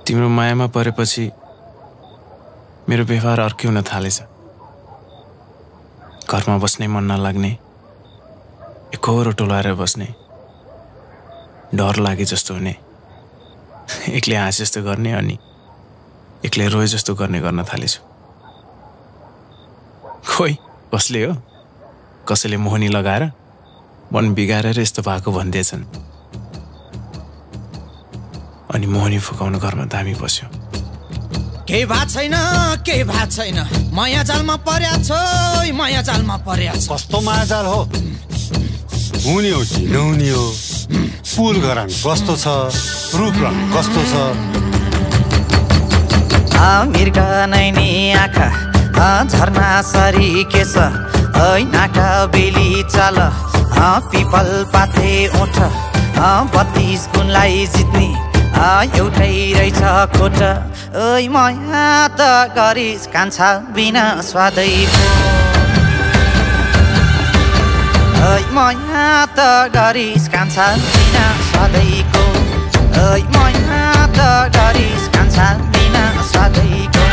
तिम्रो मायामा परेपछि मेरो व्यवहार अर्कै हुन थालेछ। घरमा बस्नै मन नलाग्ने, एकहोरो टोलाएर बस्ने, डर लागे जस्तो हुने, एक्लै हाँसे जस्तो गर्ने अनि एक्लै रोए जस्तो गर्न थालेछु। खोइ कसले हो, कसैले मोहनी लगाएर मन बिगारेर यस्तो भएको भन्दैछन्। अनि मोहनी फुकाउनु घरमा दामी बस्यो। केही भएको छैन, माया जालमा पर्या छ, माया जालमा पर्या छ। कस्तो माया जाल हो? हुने हो कि नहुने हो? पुल घरान कस्तो छ, रूप रङ कस्तो छ? मिर्गा नैनी आँखा झर्ना सरी केस, नाका बेली चाल, पिपल पाते ओठ, 32 गुणलाई जित्ने एउटै रहेछ खोट। ओइ माया त गरिस कान्छा बिना स्वादैको, ओइ माया त गरिस कान्छा बिना स्वादैको, ओइ माया त गरिस कान्छा बिना स्वादैको।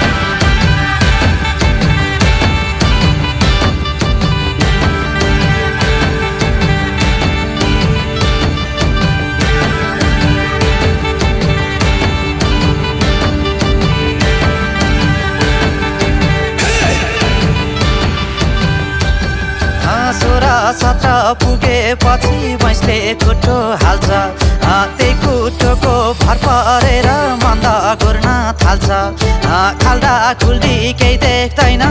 सत्र पुगेपछि भैँसले खुट्टो हाल्छ, त्यही खुट्टोको भर परेर मन्द घुर्न थाल्छ। खाल्डा खुल्डी केही देख्दैन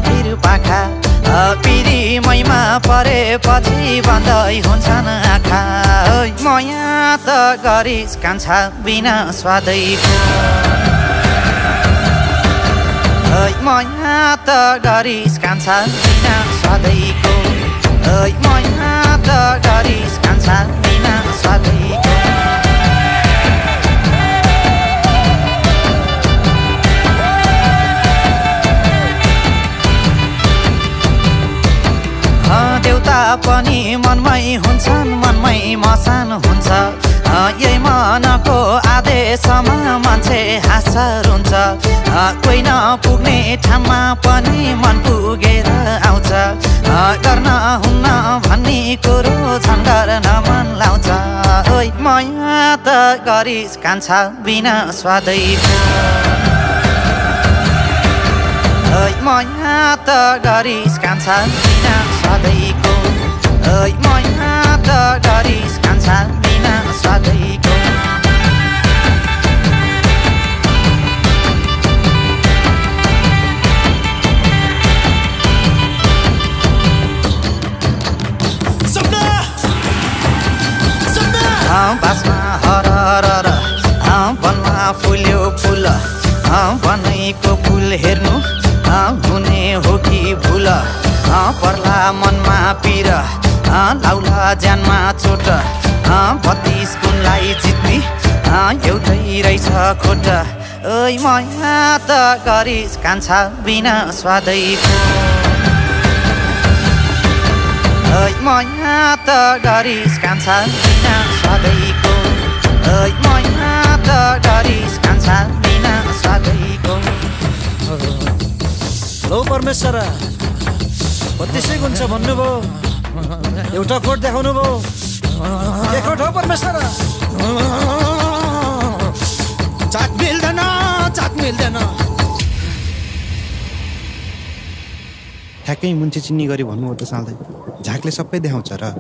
भिर पाखा, पिरी मैमा परेपछि बन्दै हुन्छन् आँखा। माया त गरिस कान्छा बिना स्वादैको, माया त गरिस कान्छा बिना स्वादैको, माया त गरिस कान्छा बिना स्वादैको। देउता पनि मनमै हुन्छन्, मनमै मसान हुन्छ। यही मनको आदेशमा मान्छे हाँस्छ रुन्छ। कोही नपुग्ने ठाउँमा पनि मन पुगेर आउँछ। गर्न हुन्न भन्ने कुरो झन् गर्न मन लाउँछ। ओइ माया त गरिस कान्छा बिना स्वादैको, ओइ माया त गरिस कान्छा बिना स्वादैको, ओइ माया त गरिस कान्छा बिना स्वादैको। बासमा हरर वनमा फुल्यो फुल, बनैको फुल हेर्नु हुने हो कि भुल। पर्ला मनमा पिर, लाउला ज्यानमा चोट। 32 गुणलाई जित्ने एउटै रहेछ खोट। ओइ माया त गरिस कान्छा बिना स्वादैको, ओइ माया त गरिस कान्छा बिना स्वादैको, ओइ माया त गरिस कान्छा बिना स्वादैको। लो परमेश्वर, 32 गुण छ भन्नुभयो, एउटा कोट देखाउनु भयो। के कोट हो परमेश्वर? चाक मिल्दैन, चाक मिल्दैन। ठ्याक्कै मुन्चे चिन्नी गरी भन्नु हो त साँच्चै झाकले सबै देखाउँछ र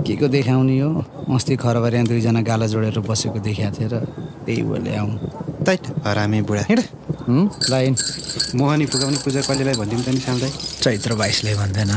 के को देखाउने हो? अस्ति खरबारिया दुईजना गाला जोडेर बसेको देखाएको थिएँ र त्यही बोले आउँ। तैट हरामी बुढा हिँड। लाइन मोहनी फुकाउने पूजा कहिलेलाई भनिदिउँ त नि साँच्चै? चैत्र 22ले भन्दैन।